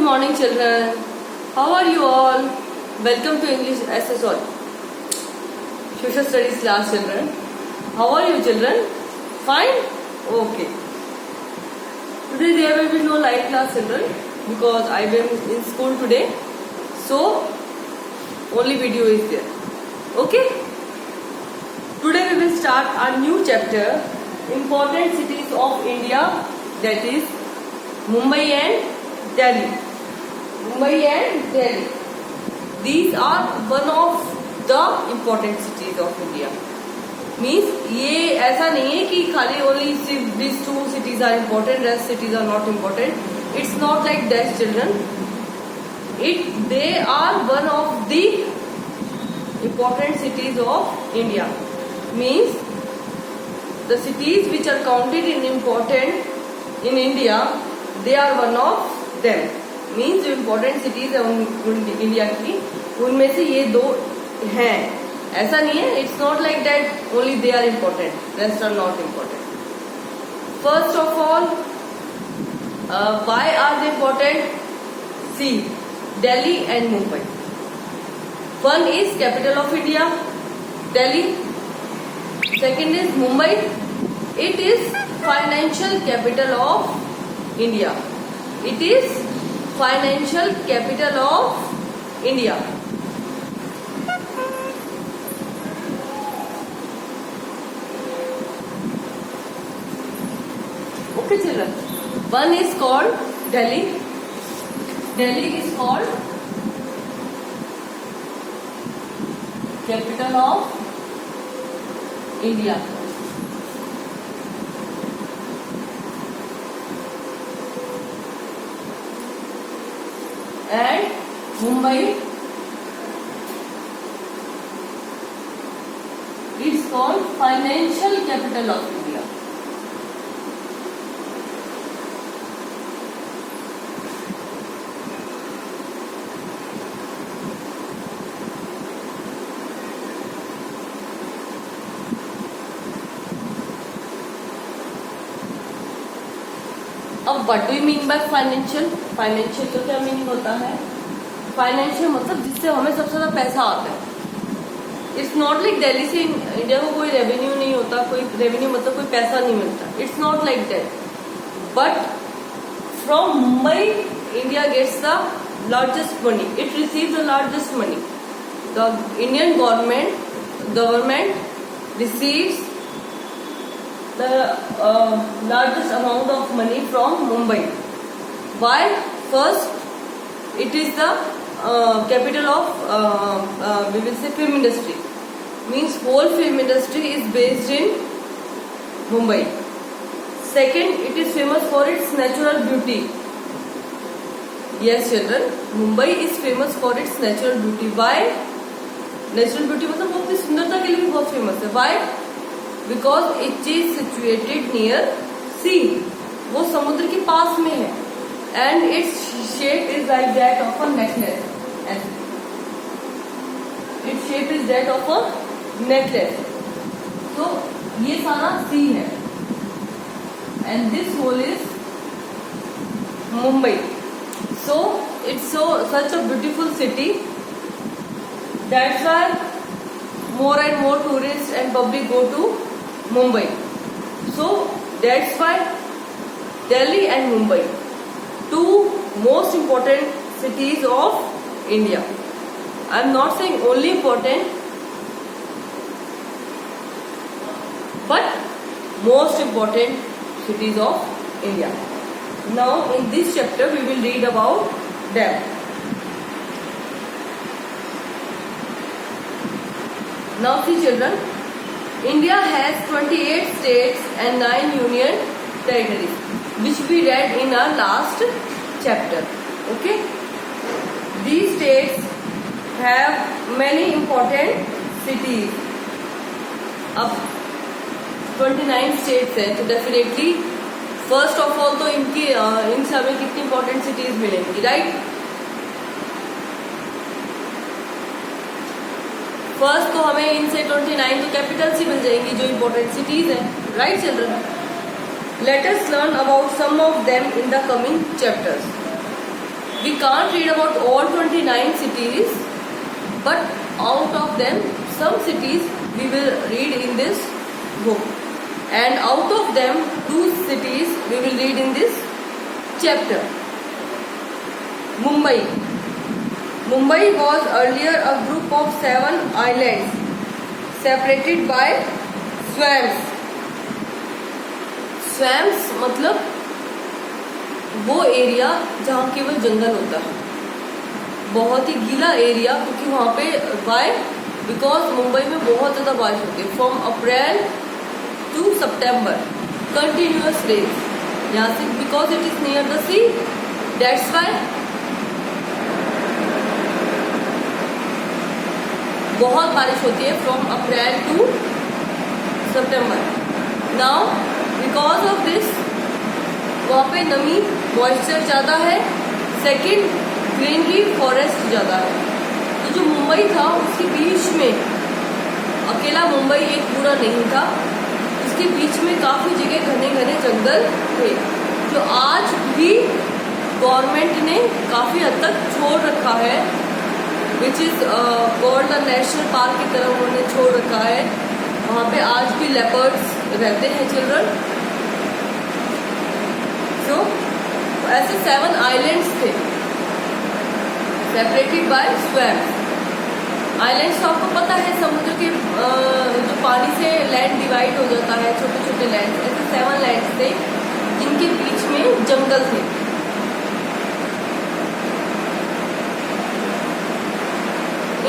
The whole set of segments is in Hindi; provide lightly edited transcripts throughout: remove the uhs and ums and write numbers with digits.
morning children. How are you all? Welcome to English SSOL. Social Studies class children. How are you children? Fine? Okay. Today there will be no live class children because I am in school today. So only video is there. Okay? Today we will start a new chapter, important cities of India, that is Mumbai and Delhi. Mumbai and Delhi. These are one of the important cities of India. Means ये ऐसा नहीं है कि खाली only these two cities are important, rest cities are not important. It's not like that children. They are one of the important cities of India. Means the cities which are counted in important in India, they are one of them. Means जो important cities है इंडिया की, उनमें से ये दो हैं. ऐसा नहीं है. It's not like that only they are important, rest are not important. First of all, why are they important? See, Delhi and Mumbai. One is capital of India, Delhi. Second is Mumbai. It is financial capital of India. It is financial capital of India. Okay children. One is called Delhi. Delhi is called capital of India. And Mumbai is called financial capital of India. अब what do you mean by financial? Financial तो क्या मीनिंग होता है? फाइनेंशियल मतलब जिससे हमें सबसे ज्यादा पैसा आता है. इट्स नॉट लाइक दिल्ली से इंडिया को कोई रेवेन्यू नहीं होता, कोई रेवेन्यू मतलब कोई पैसा नहीं मिलता. It's not like that. But from Mumbai India gets the largest money. It receive the largest money. The Indian government receives the largest amount of money from Mumbai. Why? First, it is the capital of we will say film industry. Means whole film industry is based in Mumbai. Second, it is famous for its natural beauty. Yes children, Mumbai is famous for its natural beauty. Why? Natural beauty मतलब वो अपनी सुंदरता के लिए भी बहुत फेमस है. Why? Because it is situated near sea. वो समुद्र के पास में है. And its shape is like that of a necklace. Its shape is that of a necklace. So ये सारा sea है. And this whole is Mumbai. So it's such a beautiful city. That's why more and more tourists and public go to Mumbai. So that's why Delhi and Mumbai, two most important cities of India. I'm not saying only important, but most important cities of India. Now in this chapter we will read about them. Now see children, India has 28 states and 9 union territories, which we read in our last chapter. Okay? These states have many important cities. अब 29 states हैं, तो definitely first of all तो इनसे हमें कितनी important cities मिलेंगी, right? फर्स्ट तो हमें इनसे 29 तो कैपिटल्स ही मिल जाएंगी जो इम्पोर्टेंट सिटीज हैं. Right children? Let us learn about some of them in the coming chapters. We can't read about all 29 cities, but out of them, some cities we will read in this book. And out of them, 2 cities we will read in this chapter. Mumbai. Mumbai was earlier a group of 7 islands separated by swamps. Swamps मतलब वो एरिया जहाँ केवल जंगल होता है, बहुत ही गीला एरिया, क्योंकि वहाँ पे वाई बिकॉज मुंबई में बहुत ज़्यादा बारिश होती है. From April to September continuous rain यहाँ से, because it is near the sea, that's why बहुत बारिश होती है from April to September. Now because of this वहाँ पे नमी मॉइस्चर ज़्यादा है. सेकंड, ग्रीनरी फॉरेस्ट ज़्यादा है. तो जो मुंबई था उसके बीच में, अकेला मुंबई एक पूरा नहीं था, उसके बीच में काफ़ी जगह घने घने जंगल थे, जो आज भी गवर्नमेंट ने काफ़ी हद तक छोड़ रखा है, which is called the national park की तरह उन्होंने छोड़ रखा है. वहाँ पे आज भी लेपर्ड्स रहते हैं चिल्ड्रन. तो ऐसे 7 आइलैंड्स थे सेपरेटेड बाय स्वैम्प. आइलैंड्स तो आपको पता है समुद्र के जो पानी से लैंड डिवाइड हो जाता है, छोटे छोटे लैंड, ऐसे 7 लैंड्स थे जिनके बीच में जंगल थे.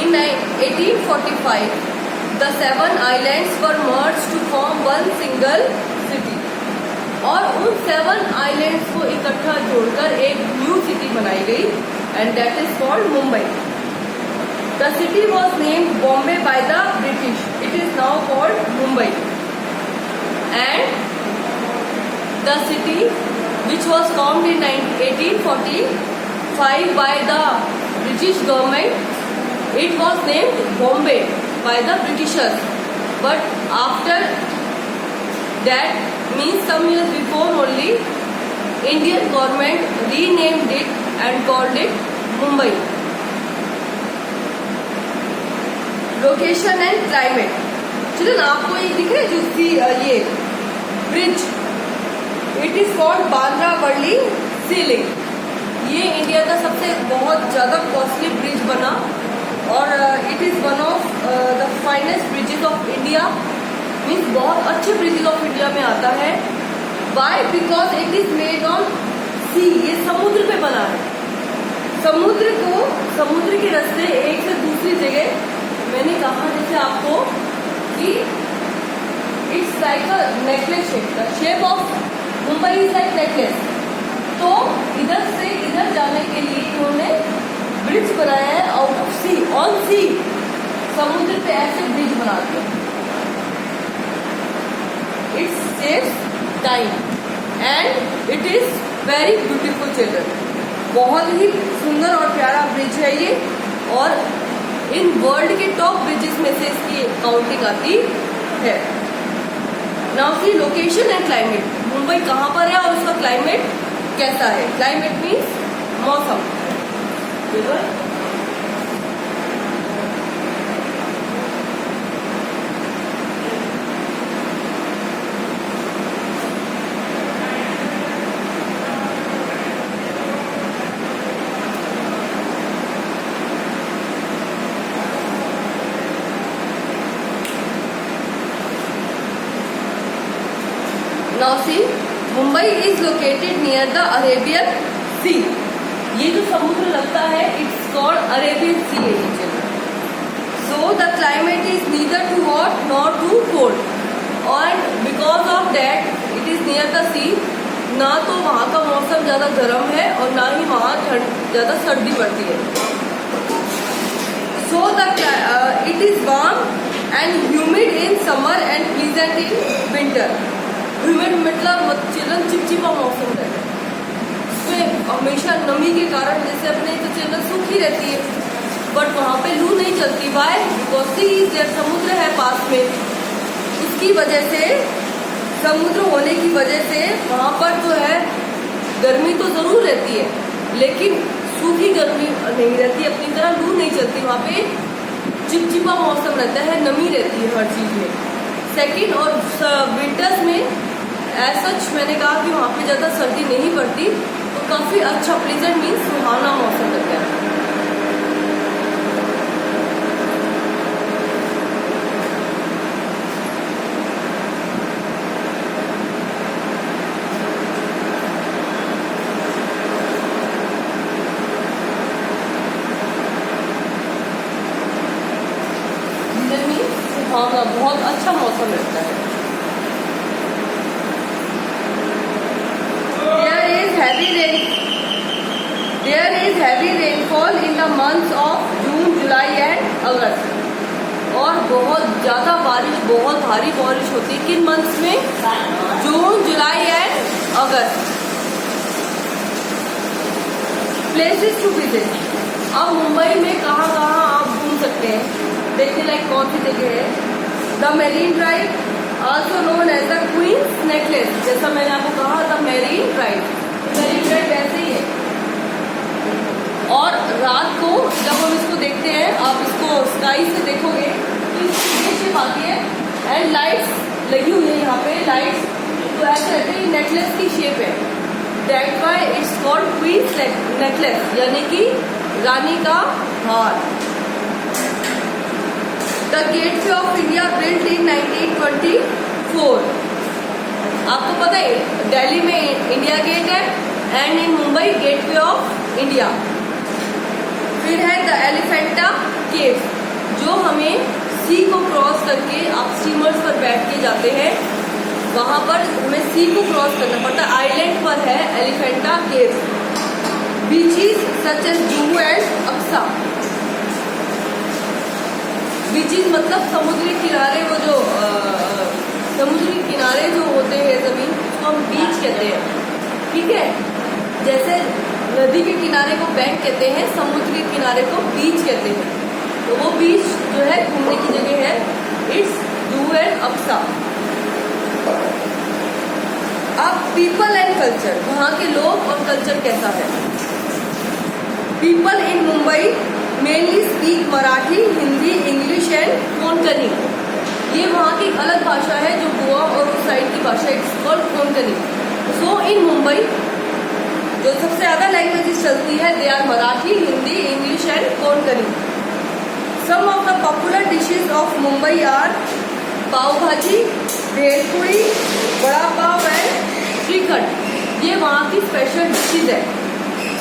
In 1845, the 7 islands were merged to form one single city. और उन 7 आइलैंड्स को इकट्ठा जोड़कर एक न्यू सिटी बनाई गई, and that is called Mumbai. The city was named Bombay by the British. It is now called Mumbai. And the city which was formed in 1845 by the British government, it was named Bombay by the Britishers, but after that, means some years before only, Indian government renamed it and called it Mumbai. Location and climate. चलिए आपको ये दिख रहा है जो ये bridge, it is called Bandra Worli sea link. ये इंडिया का सबसे बहुत ज्यादा कॉस्टली ब्रिज बना, और it is one of the finest bridges of India. Means बहुत अच्छे ब्रिजेस ऑफ इंडिया में आता है. Why? Because it is made on sea. ये समुद्र पे बना है. समुद्र के रास्ते एक से दूसरी जगह, मैंने कहा जैसे आपको कि it's like a necklace shape. The shape of Mumbai is like necklace. तो इधर से इधर जाने के लिए इन्होंने ब्रिज बनाया है आउट ऑफ सी, ऑन सी. समुद्र पे ऐसे ब्रिज बना दिया. It saves time and it is very beautiful children. बहुत ही सुंदर और प्यारा ब्रिज है ये, और इन वर्ल्ड के टॉप ब्रिजेस में से इसकी काउंटिंग आती है. Now C location and climate. Mumbai कहाँ पर है और उसका क्लाइमेट कैसा है? क्लाइमेट मीन्स मौसम. Now see, Mumbai is located near the Arabian Sea. ये जो समुद्र लगता है, it's called Arabian sea region. So the climate is neither too hot not too cold, और because of that it is near the sea. ना तो वहाँ का मौसम ज़्यादा गर्म है और ना ही वहाँ ज़्यादा सर्दी पड़ती है. So the it is warm and humid in summer and pleasant in winter. Humid मतलब चिल्ड्रन चिपचिपा मौसम है. हमेशा नमी के कारण जैसे अपने तो चिल्ड्रन सूखी रहती है, बट वहाँ पे लू नहीं चलती. Why? Because sea is there. समुद्र है पास में. उसकी वजह से, समुद्र होने की वजह से वहाँ पर जो है गर्मी तो जरूर रहती है, लेकिन सूखी गर्मी नहीं रहती, अपनी तरह लू नहीं चलती, वहाँ पे चिपचिपा मौसम रहता है, नमी रहती है हर चीज में। सेकंड, और विंटर्स में सच मैंने कहा कि वहाँ पे ज़्यादा सर्दी नहीं पड़ती, तो काफ़ी अच्छा प्लीजेंट मीन्स सुहावना मौसम रहता है। सुहावना, बहुत अच्छा मौसम रहता है। There is heavy rainfall in the months of June, July and August. और बहुत ज़्यादा बारिश, बहुत भारी बारिश होती है किन मंथ्स में? June, July and August. Places to visit, अब मुंबई में कहाँ कहाँ आप घूम सकते हैं, देखने लायक कौन सी जगह है? The Marine Drive, also known as the Queen's Necklace, जैसा मैंने आपको कहा the Marine Drive, Marine Drive वैसे ही है। और रात को जब हम इसको देखते हैं, आप इसको स्काई से देखोगे तो इसकी ये शेप आती है एंड लाइट्स लगी हुई है यहाँ पे, लाइट्स, तो ऐसे रहते हैं, नेकलेस की शेप है, that why it's called queen's necklace, यानी कि रानी का हार। The gateway of India built in 1924, आपको पता है दिल्ली में इंडिया गेट है and in Mumbai gateway of India. फिर है द एलिफेंटा केव, जो हमें सी को क्रॉस करके, आप स्टीमर्स पर बैठ के जाते हैं, वहां पर हमें सी को क्रॉस करना पड़ता है, आइलैंड पर है Elephanta cave. Beaches such as Juhu and Aksa, beaches मतलब समुद्री किनारे, वो जो समुद्री किनारे जो होते हैं जमीन, उसको हम बीच कहते हैं, ठीक है। जैसे नदी के किनारे को बैंक कहते हैं, समुद्री किनारे को बीच कहते हैं, तो वो बीच जो है घूमने की जगह है, इट्स जुहू एंड अक्सा। अब पीपल एंड कल्चर, वहाँ के लोग और कल्चर कैसा है? People in Mumbai mainly speak Marathi, Hindi, English and Konkani, ये वहाँ की अलग भाषा है जो गोवा और उस साइड की भाषा, it's called Konkani. So in Mumbai जो सबसे ज्यादा लैंग्वेजेस चलती है, they are Marathi, Hindi, English and Konkani. Some of the popular dishes of Mumbai are pav bhaji, bhelpuri, vada pav and shrikhand, ये वहाँ की स्पेशल डिशेज है।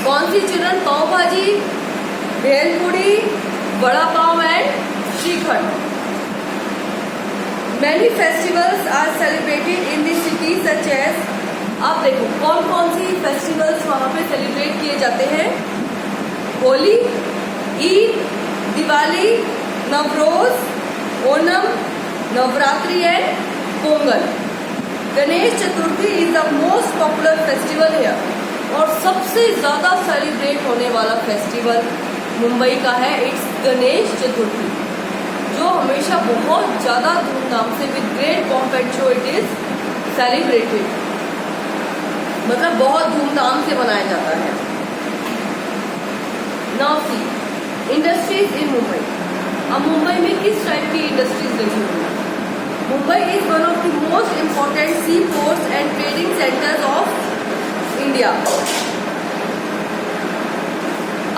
कौन सी children? Pav bhaji, bhelpuri, vada pav and shrikhand. Many festivals are celebrated in the city such as, आप देखो कौन कौन सी फेस्टिवल्स वहाँ पे सेलिब्रेट किए जाते हैं? Holi, Eid, Diwali, Navroz, Onam, Navratri and Pongal. Ganesh Chaturthi is the most popular festival here, और सबसे ज्यादा सेलिब्रेट होने वाला फेस्टिवल मुंबई का है, इट्स गणेश चतुर्थी, जो हमेशा बहुत ज्यादा धूमधाम से with great pomp and show it is celebrated, मतलब बहुत धूमधाम से मनाया जाता है। Now see industries in Mumbai, अब मुंबई में किस टाइप की इंडस्ट्रीज देखी होंगी? Mumbai is one of the most important sea ports and trading centres of India.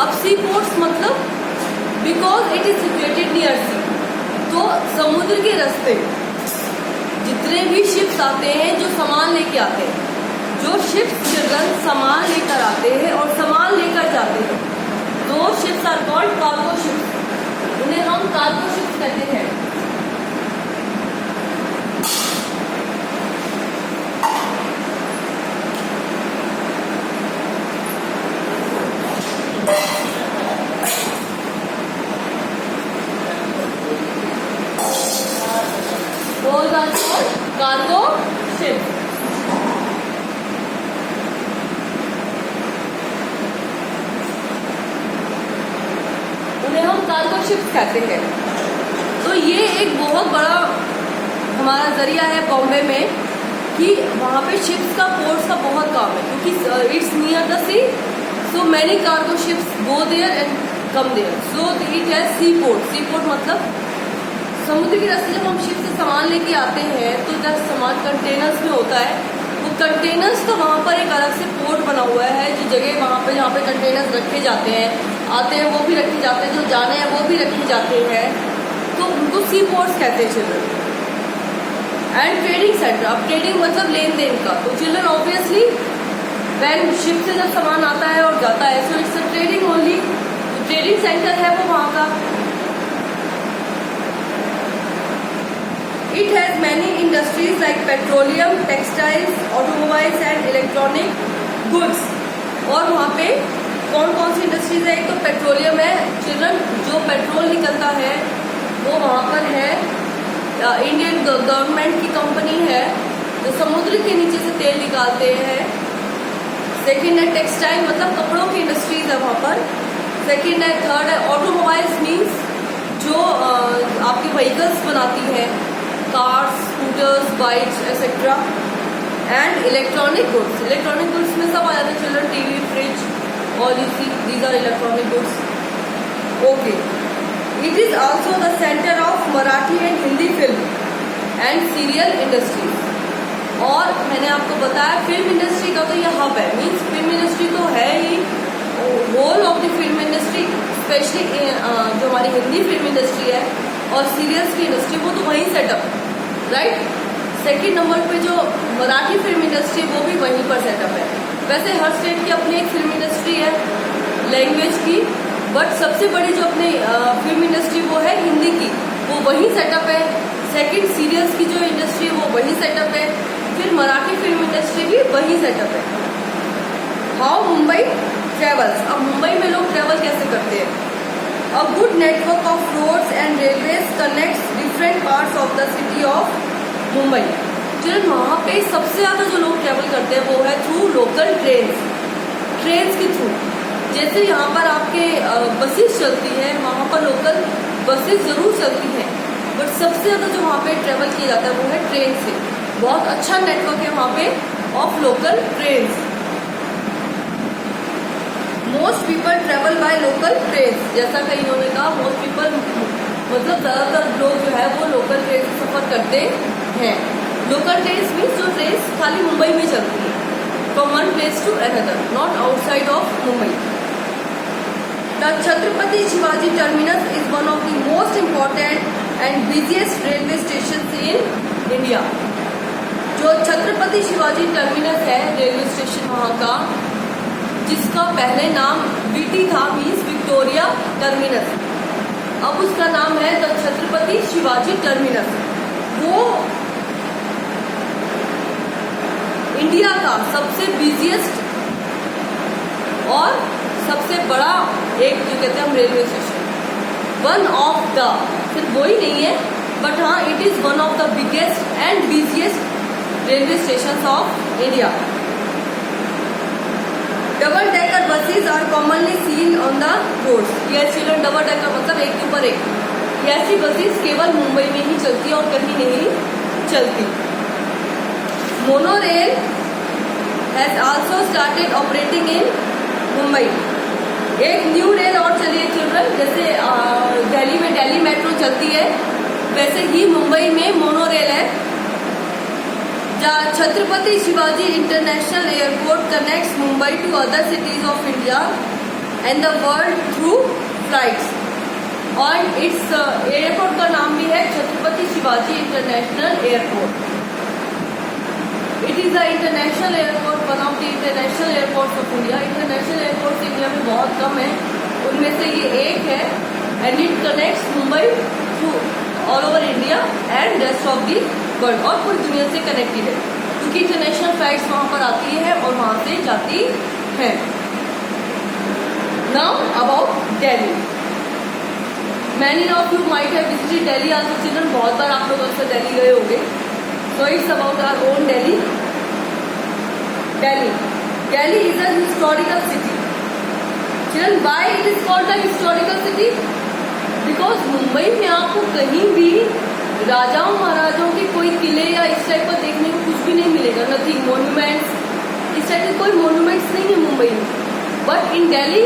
अब सी पोर्ट्स मतलब because it is situated near sea, तो समुद्र के रास्ते जितने भी शिप्स आते हैं जो सामान लेके आते हैं, जो शिप्स चिल्ड्रन सामान लेकर आते हैं और सामान लेकर जाते हैं, दो ships are called cargo ships, उन्हें हम कार्गो शिप्स कहते हैं। Those are called cargo ships. उन्हें हम कार्गो शिप्स कहते हैं। तो ये एक बहुत बड़ा हमारा जरिया है बॉम्बे में कि वहाँ पे शिप्स का, पोर्ट्स का बहुत काम है, क्योंकि it's near the sea, So many cargo ships go there and come there. So it has seaport. Seaport मतलब समुद्र के रास्ते जब हम शिप से सामान लेके आते हैं तो जब सामान कंटेनर्स में होता है, वो कंटेनर्स तो वहाँ पर एक अलग से पोर्ट बना हुआ है, जो जगह वहाँ पे जहाँ पे कंटेनर्स रखे जाते हैं, आते हैं वो भी रखे जाते हैं, जो जाने हैं वो भी रखे जाते हैं, तो उनको सी पोर्ट्स कहते हैं चिल्ड्रन। एंड ट्रेडिंग सेंटर, अब ट्रेडिंग मतलब लेन देन का, तो चिल्ड्रन ऑब्वियसली वैन शिप से जब सामान आता है और जाता है, so it's a trading only, trading centre है वो वहाँ का। It has many industries like petroleum, textiles, automobiles and electronic goods. और वहाँ पे कौन कौन सी इंडस्ट्रीज है? एक तो पेट्रोलियम है चिल्ड्रन, जो पेट्रोल निकलता है वो वहाँ पर है, इंडियन गवर्नमेंट की कंपनी है जो समुद्र के नीचे से तेल निकालते हैं। सेकेंड है टेक्सटाइल, मतलब कपड़ों की इंडस्ट्रीज है वहाँ पर। सेकेंड है, थर्ड है ऑटोमोबाइल्स, मीन्स जो आपकी व्हीकल्स बनाती है, cars, scooters, bikes etcetera. And electronic goods, electronic goods में सब आ जाते हैं children, TV, fridge, all these are electronic goods. Okay, it is also the centre of Marathi and Hindi film and serial industry. और मैंने आपको बताया फिल्म इंडस्ट्री का तो ये हब है, मीन्स फिल्म इंडस्ट्री तो है ही, whole of the film industry, specially जो हमारी हिंदी फिल्म इंडस्ट्री है और सीरियल्स की इंडस्ट्री, वो तो वहीं सेटअप, राइट। सेकंड नंबर पे जो मराठी फिल्म इंडस्ट्री वो भी वहीं पर सेटअप है। वैसे हर स्टेट की अपनी एक फिल्म इंडस्ट्री है लैंग्वेज की, बट सबसे बड़ी जो अपनी फिल्म इंडस्ट्री वो है हिंदी की, वो वहीं सेटअप है। सेकंड सीरियल्स की जो इंडस्ट्री है वो वहीं सेटअप है, फिर मराठी फिल्म इंडस्ट्री भी वहीं सेटअप है। हाउ मुंबई ट्रेवल्स, अब मुंबई में लोग ट्रेवल कैसे करते हैं? A good network of roads and railways connects different parts of the city of Mumbai. Children वहाँ पे सबसे ज़्यादा जो लोग ट्रेवल करते हैं वो है थ्रू लोकल ट्रेन्स, ट्रेन्स के थ्रू। जैसे यहाँ पर आपके बसेस चलती है, वहाँ पर लोकल बसेस जरूर चलती हैं, बट सबसे ज़्यादा जो वहाँ पे ट्रेवल किया जाता है वो है ट्रेन से। बहुत अच्छा नेटवर्क है वहाँ पे of local trains. Most people travel by local train, जैसा कई उन्होंने कहा, मोस्ट पीपल मतलब ज़्यादातर लोग जो है वो लोकल ट्रेन से सफ़र करते हैं। लोकल ट्रेन मीन्स जो ट्रेन खाली मुंबई में चलती है, from one place to another, not outside of Mumbai. The Chhatrapati Shivaji terminus is one of the most important and busiest railway station in India. जो छत्रपति शिवाजी टर्मिनस है रेलवे स्टेशन वहाँ का, जिसका पहले नाम बीटी था, मीन्स विक्टोरिया टर्मिनस, अब उसका नाम है द छत्रपति शिवाजी टर्मिनस। वो इंडिया का सबसे बिजिएस्ट और सबसे बड़ा एक जो कहते हैं हम railway station, one of the, सिर्फ वही नहीं है बट हाँ it is one of the biggest and busiest railway station of India. Double decker buses are commonly seen on the roads. Yes children, double decker मतलब एक के ऊपर एक। ऐसी बसेज केवल मुंबई में ही चलती है और कहीं नहीं चलती। Monorail has also started operating in Mumbai. एक न्यू रेल और चली है चिल्ड्रन, जैसे दिल्ली में दिल्ली मेट्रो चलती है, वैसे ही मुंबई में मोनोरेल है। Chhatrapati Shivaji international airport connects Mumbai to other cities of India and the world through flights. और इट्स एयरपोर्ट का नाम भी है Chhatrapati Shivaji international airport. It is the international airport, one of the international airports of India. International airport India में बहुत कम है, उनमें से ये एक है and it connects Mumbai through all over India and rest of the world, और पूरी दुनिया से कनेक्टेड है क्योंकि इंटरनेशनल फ्लाइट्स वहां पर आती है और वहां से जाती है। Now about Delhi, many of you might have visited Delhi also children, बहुत बार आप लोग अक्सर दिल्ली गए होंगे। So it's about our own Delhi. Delhi is a historical city. Children, why it is called the historical city? Because Mumbai में आपको कहीं भी राजाओं महाराजाओं के कोई किले या इस टाइप का देखने को कुछ भी नहीं मिलेगा, नथिंग, मोन्यूमेंट्स, इस टाइप के कोई मोन्यूमेंट्स नहीं है मुंबई में। बट इन दिल्ली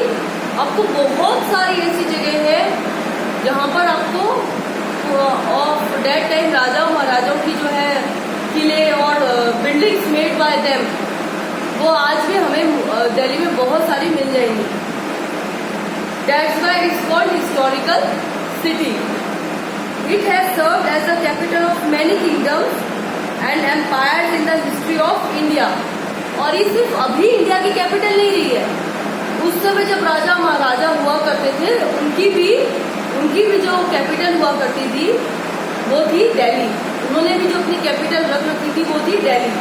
आपको बहुत सारी ऐसी जगह है जहाँ पर आपको ऑफ डेट टाइम राजाओं महाराजाओं की जो है किले और बिल्डिंग्स मेड बाय देम, वो आज भी हमें दिल्ली में बहुत सारी मिल जाएंगी। That's why it's called historical city. It has served as the capital of many kingdoms and empires in the history of India. और ये सिर्फ अभी इंडिया की कैपिटल नहीं रही है, उस समय जब राजा महाराजा हुआ करते थे उनकी भी जो कैपिटल हुआ करती थी वो थी दिल्ली। उन्होंने भी जो अपनी कैपिटल रख रखी थी वो थी Delhi.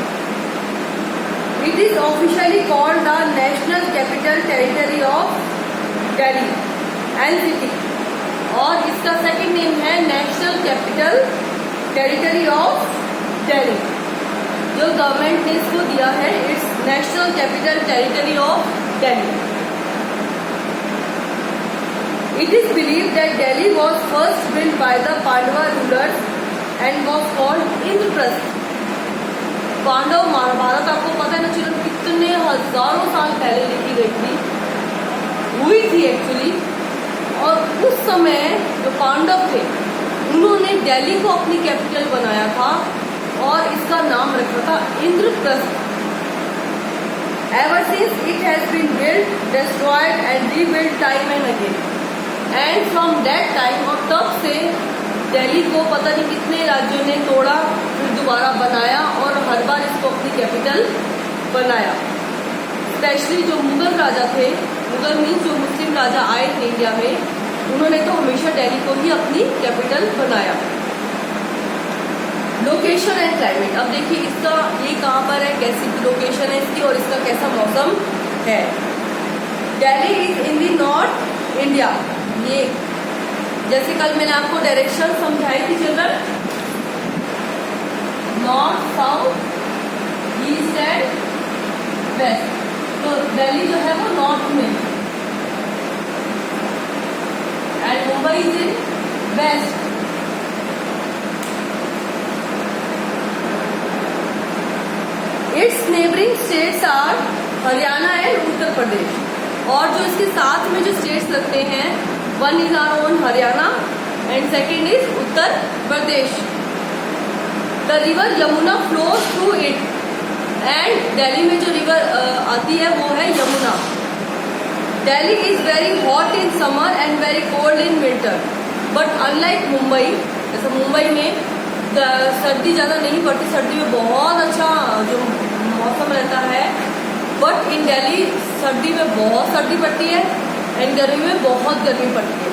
It is officially called the national capital territory of Delhi and city, और इसका सेकंड नेम है national capital territory of Delhi. जो गवर्नमेंट ने इसको दिया है, it's national capital territory of Delhi. It is believed that Delhi was first built by the Pandava rulers and was called Indraprasth. Pandava Mahabharata आपको पता है ना चिल्ड्रन, कितने हजारों साल पहले लिखी गई हुई थी एक्चुअली। और उस समय जो पांडव थे उन्होंने दिल्ली को अपनी कैपिटल बनाया था और इसका नाम रखा था Indraprastha. Ever since it has been built, destroyed and rebuilt time and again. And from that time, और तब से दिल्ली को पता नहीं कितने राज्यों ने तोड़ा, फिर दोबारा बनाया और हर बार इसको अपनी कैपिटल बनाया। स्पेशली जो मुगल राजा थे, मुगल मीन्स जो मुस्लिम राजा आए थे इंडिया में, उन्होंने तो हमेशा दिल्ली को ही अपनी कैपिटल बनाया। लोकेशन एंड क्लाइमेट, अब देखिए इसका ये कहाँ पर है, कैसी लोकेशन है इसकी और इसका कैसा मौसम है। Delhi is in the north India. ये जैसे कल मैंने आपको डायरेक्शन समझाई थी children, north south east and west, तो दिल्ली जो है वो नॉर्थ में and Mumbai is in west. Its neighbouring states are Haryana and Uttar Pradesh, और जो इसके साथ में जो स्टेट्स लगते हैं, one is our own Haryana and second is Uttar Pradesh. The river Yamuna flows through it, and Delhi में जो रिवर आती है वो है Yamuna. Delhi is very hot in summer and very cold in winter, but unlike Mumbai, जैसे मुंबई में सर्दी ज़्यादा नहीं पड़ती, सर्दी में बहुत अच्छा जो मौसम रहता है, बट इन दिल्ली सर्दी में बहुत सर्दी पड़ती है एंड गर्मी में बहुत गर्मी पड़ती है।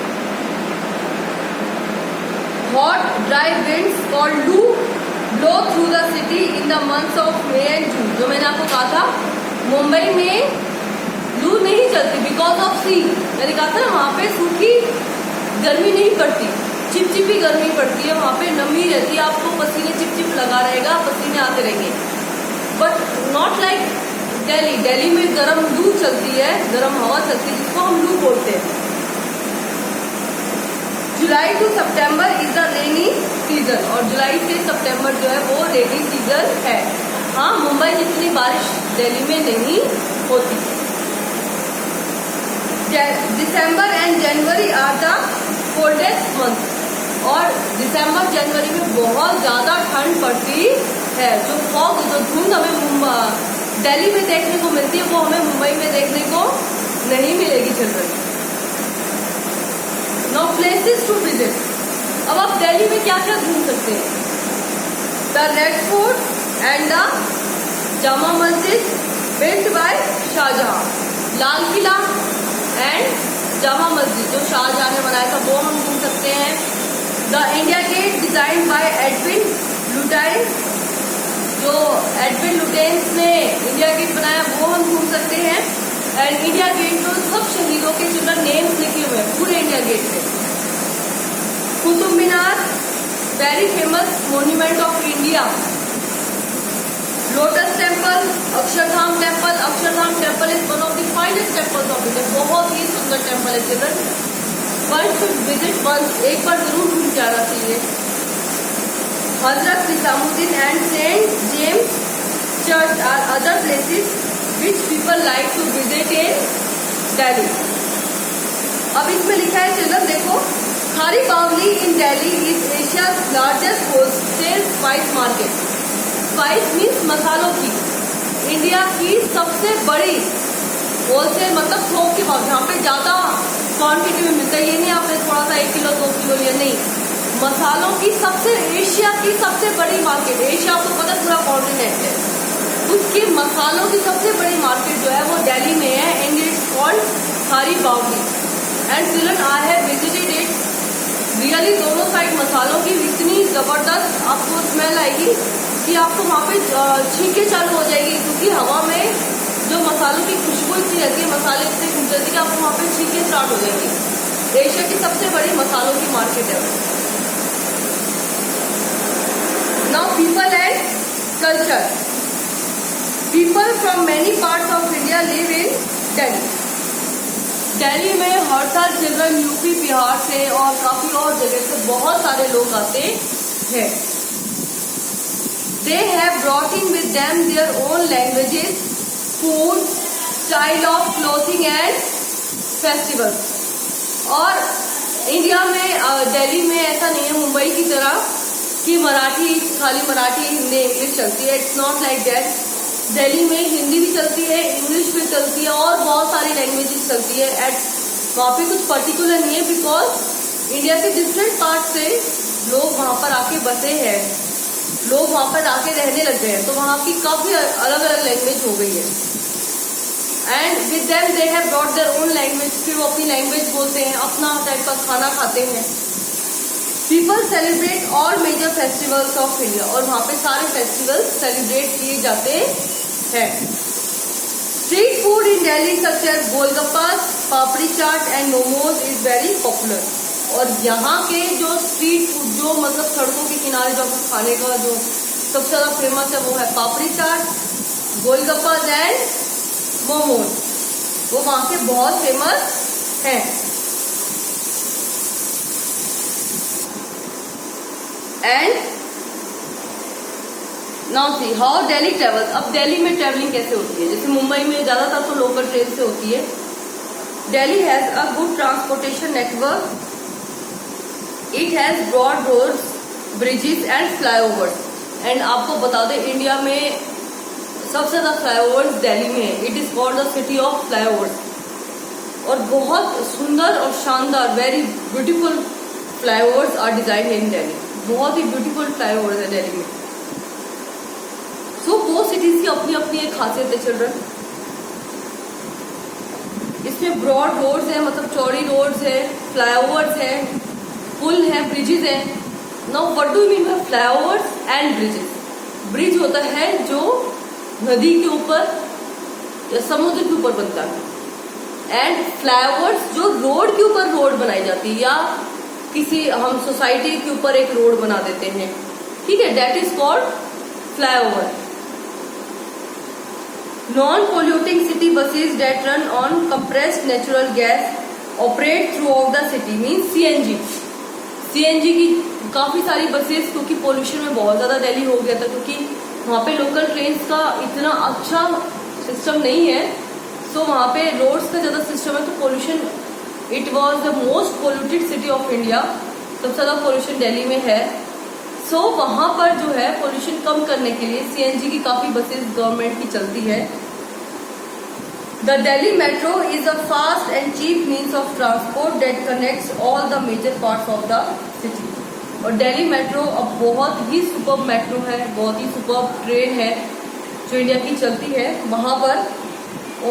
हॉट ड्राई विंड्स कॉल्ड लू blow through the city in the months of May and June. जो मैंने आपको कहा था मुंबई में लू नहीं चलती बिकॉज ऑफ सी, मैंने कहा था ना वहाँ पे सूखी गर्मी नहीं पड़ती, चिपचिपी गर्मी पड़ती है, वहाँ पे नमी रहती है, आपको पसीने चिपचिप लगा रहेगा, पसीने आते रहेंगे। But not like Delhi, Delhi में गर्म लू चलती है, गर्म हवा चलती है, जिसको हम लू बोलते हैं। July to September is the rainy season, और जुलाई से सितंबर जो है वो रेनी सीजन है। हाँ, मुंबई जितनी बारिश दिल्ली में नहीं होती। December and January are the coldest month, और दिसंबर जनवरी में बहुत ज्यादा ठंड पड़ती है। जो फॉग, जो धुंध हमें दिल्ली में देखने को मिलती है वो हमें मुंबई में देखने को नहीं मिलेगी children. Now places to visit, अब आप दिल्ली में क्या क्या घूम सकते हैं? The Red Fort and the Jama Masjid built by Shahjahan, Lal Qila and Jama Masjid जो शाहजहां ने बनाया था वो हम घूम सकते हैं। The India Gate design by Edwin Lutyens, जो एडविन लुटेंस ने इंडिया गेट बनाया वो हम घूम सकते हैं। एंड इंडिया गेट में सब शहीदों के चिल्ड्रन नेम्स लिखे हुए हैं पूरे इंडिया गेट पे। Qutub Minar, very famous monument of India. Lotus Temple, Akshardham temple, Akshardham temple is one of the finest temples of India, बहुत ही सुंदर टेम्पल है children, one should visit once, एक बार जरूर घूम के आना चाहिए। Hazrat Nizamuddin and Saint James Church are other places which people like to visit in Delhi. अब इसमें लिखा है चिल्ड्रन देखो, Khari Baoli in Delhi is Asia's largest wholesale spice market. Spice means मसालों की, इंडिया की सबसे बड़ी होलसेल मतलब थोक के भाव, जहाँ पे ज्यादा क्वांटिटी में मिलता है। ये नहीं आपने थोड़ा सा 1 किलो 2 किलो लिया, नहीं, मसालों की सबसे, एशिया की सबसे बड़ी मार्केट, एशिया आपको पता पूरा कॉन्टिनेंट है, उसके मसालों की सबसे बड़ी मार्केट जो है वो दिल्ली में है, एंड इट्स कॉल्ड खारी बावली। And children I have visited it, really दोनों साइड मसालों की इतनी जबरदस्त आपको स्मेल आएगी कि आपको वहाँ पे छींके चालू हो जाएगी, क्योंकि हवा में जो मसालों की खुशबू इतनी रहती है, मसाले इतने खुशबू रहती है कि आपको वहाँ पे छींके स्टार्ट हो जाएगी। एशिया की सबसे बड़ी मसालों की मार्केट है। Now people and culture, people from many parts of India live in Delhi. Delhi में हर साल चिल्ड्रन यूपी बिहार से और काफी और जगह से बहुत सारे लोग आते हैं। They have brought in with them their own languages, food, style of clothing and festivals. और इंडिया में दिल्ली में ऐसा नहीं है मुंबई की तरह कि मराठी, खाली मराठी हिंदी इंग्लिश चलती है। It's not like that. Delhi में हिंदी भी चलती है, इंग्लिश भी चलती है और बहुत सारी लैंग्वेजेस चलती है। एट वहाँ पे कुछ पर्टिकुलर नहीं है, बिकॉज इंडिया के डिफरेंट पार्ट से लोग वहाँ पर आके बसे हैं, लोग वहाँ पर आके रहने लग गए हैं, तो वहाँ की काफी अलग अलग लैंग्वेज हो गई है। And with them they have brought their own language, फिर वो अपनी लैंग्वेज बोलते हैं, अपना टाइप का खाना खाते हैं। People celebrate all major festivals of India, और वहाँ पे सारे फेस्टिवल्स सेलिब्रेट किए जाते हैं। Street food in Delhi such as golgappa, papdi chaat and momos is very popular. और यहाँ के जो स्ट्रीट फूड, जो मतलब सड़कों के किनारे जो खाने का जो सबसे ज्यादा फेमस है वो है पापड़ी चाट, गोलगप्पा एंड मोमोज, वो वहाँ के बहुत फेमस हैं। And now see how Delhi travels. अब दिल्ली में ट्रेवलिंग कैसे होती है, जैसे मुंबई में ज्यादातर तो लोकल ट्रेन से होती है। Delhi has a good transportation network, it has broad roads, bridges and flyovers. And आपको बता दें इंडिया में सबसे ज्यादा फ्लाईओवर्स दिल्ली में है। It is called the city of flyovers. और बहुत सुंदर और शानदार, very beautiful flyovers are design in Delhi. बहुत ही ब्यूटीफुल फ्लाईओवर्स है दिल्ली में। सो वो सिटीज की अपनी अपनी एक खासियत है चिल्ड्रन। इसमें ब्रॉड रोड्स है, मतलब चौड़ी रोड्स है, फ्लाईओवर्स है, पुल है, ब्रिजेस है। Now what do mean by flyovers and bridges? Bridge होता है जो नदी के ऊपर या समुद्र के ऊपर बनता है, एंड फ्लाईओवर्स जो रोड के ऊपर रोड बनाई जाती है, या किसी हम सोसाइटी के ऊपर एक रोड बना देते हैं, ठीक है, that is called flyover. Non polluting city buses that run on compressed natural gas operate through out the city, mean CNG. CNG की काफी सारी बसेस, क्योंकि पोल्यूशन में बहुत ज्यादा दिल्ली हो गया था, क्योंकि वहाँ पे लोकल ट्रेन का इतना अच्छा सिस्टम नहीं है, सो वहाँ पे रोड्स का ज्यादा सिस्टम है, तो pollution, it was the most polluted city of India. सबसे ज्यादा पोल्यूशन दिल्ली में है। सो वहाँ पर जो है पोल्यूशन कम करने के लिए सीएनजी की काफी बसेस गवर्नमेंट की चलती है। The Delhi metro is a fast and cheap means of transport that connects all the major parts of the city. और दिल्ली मेट्रो अब बहुत ही सुपर्ब मेट्रो है, बहुत ही सुपर्ब ट्रेन है जो इंडिया की चलती है वहाँ पर,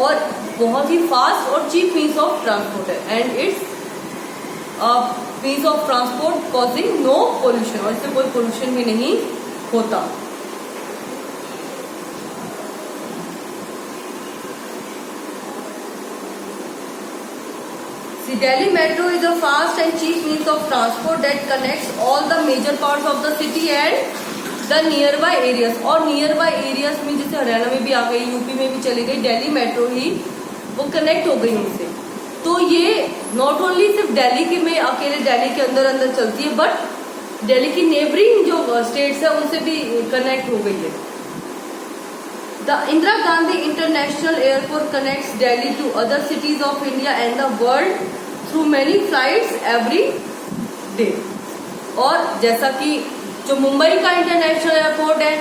और बहुत ही फास्ट और चीप मीन्स ऑफ ट्रांसपोर्ट है। And it's means of transport causing no pollution, और इससे कोई पोल्यूशन भी नहीं होता। The Delhi Metro is a fast and cheap means of transport that connects all the major parts of the city and the nearby areas। और nearby areas में जैसे हरियाणा में भी आ गई, यूपी में भी चली गई, दिल्ली मेट्रो ही वो कनेक्ट हो गई उनसे। तो ये नॉट ओनली सिर्फ दिल्ली के में अकेले दिल्ली के अंदर अंदर चलती है, बट दिल्ली की नेबरिंग जो स्टेट्स है उनसे भी कनेक्ट हो गई है। The Indira Gandhi International Airport connects Delhi to other cities of India and the world through many flights every day. और जैसा कि जो मुंबई का इंटरनेशनल एयरपोर्ट है,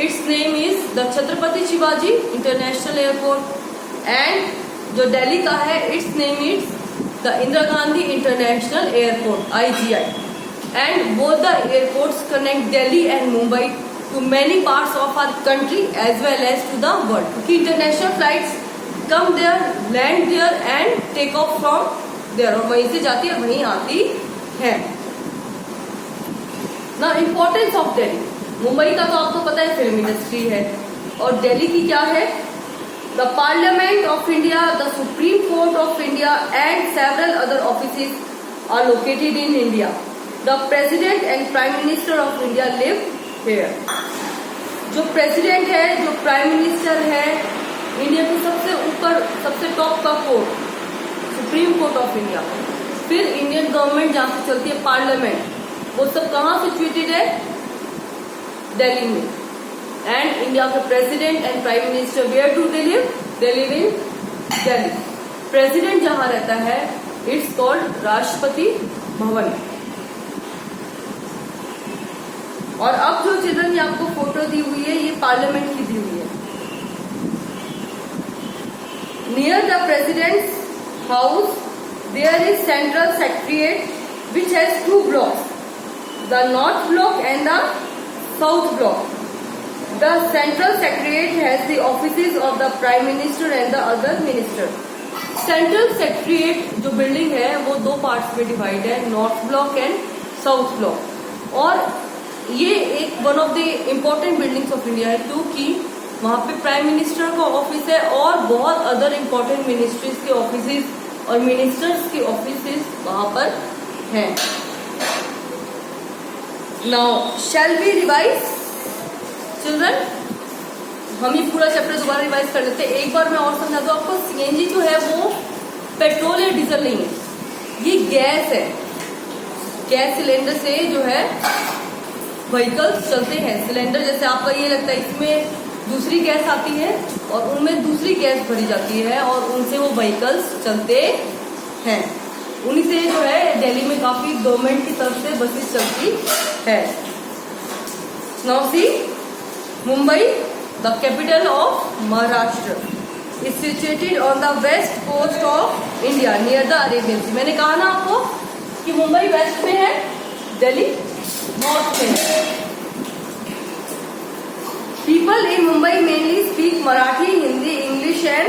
it's name is the Chhatrapati Shivaji international airport, and जो दिल्ली का है it's name is the Indira Gandhi international airport IGI, and both the airports connect Delhi and Mumbai to many parts of our country as well as to the world. क्योंकि international flights come there, land there and take off from there, और वहीं से जाती है वहीं आती है. Now importance of Delhi. Mumbai का तो आपको पता है फिल्म इंडस्ट्री है, और दिल्ली की क्या है? The Parliament of India, the Supreme Court of India and several other offices are located in India. The President and Prime Minister of India live here. जो प्रेसिडेंट है, जो प्राइम मिनिस्टर है, इंडिया के सबसे ऊपर सबसे टॉप का court supreme court of India, फिर इंडियन गवर्नमेंट जहाँ पे चलती है पार्लियामेंट, वो सब कहाँ सिचुएटेड है? दिल्ली में. एंड इंडिया के president and prime minister where do they live? They live in Delhi. President जहाँ रहता है इट्स कॉल्ड राष्ट्रपति भवन. और अब जो चिल्ड्रन ये आपको फोटो दी हुई है, ये पार्लियामेंट की दी हुई है. Near the president's house there is central secretariat which has 2 blocks, the north block and the south block. The central secretariat has the offices of the prime minister and the other minister. Central secretariat जो बिल्डिंग है वो 2 पार्ट्स में डिवाइड है, north block and south block. और ये एक one of the important buildings of India है, क्योंकि वहां पे प्राइम मिनिस्टर का ऑफिस है और बहुत अदर इम्पोर्टेंट मिनिस्ट्रीज के ऑफिसेज और मिनिस्टर्स के ऑफिसेज वहां पर हैं. Now shall we revise children? हम ये पूरा चैप्टर दोबारा रिवाइज कर लेते हैं. एक बार मैं और समझा दूं आपको. CNG जो है वो पेट्रोल या डीजल नहीं है, ये गैस है. गैस सिलेंडर से जो है व्हीकल्स चलते हैं. सिलेंडर जैसे आपका ये लगता है, इसमें दूसरी गैस आती है और उनमें दूसरी गैस भरी जाती है और उनसे वो व्हीकल्स चलते हैं. उन्हीं से जो है दिल्ली में काफी गवर्नमेंट की तरफ से बसेस चलती है. Now see, Mumbai the capital of Maharashtra is situated on the west coast of India near the Arabian sea. मैंने कहा ना आपको कि मुंबई वेस्ट में है, दिल्ली नॉर्थ में. People in Mumbai mainly speak Marathi, Hindi, English and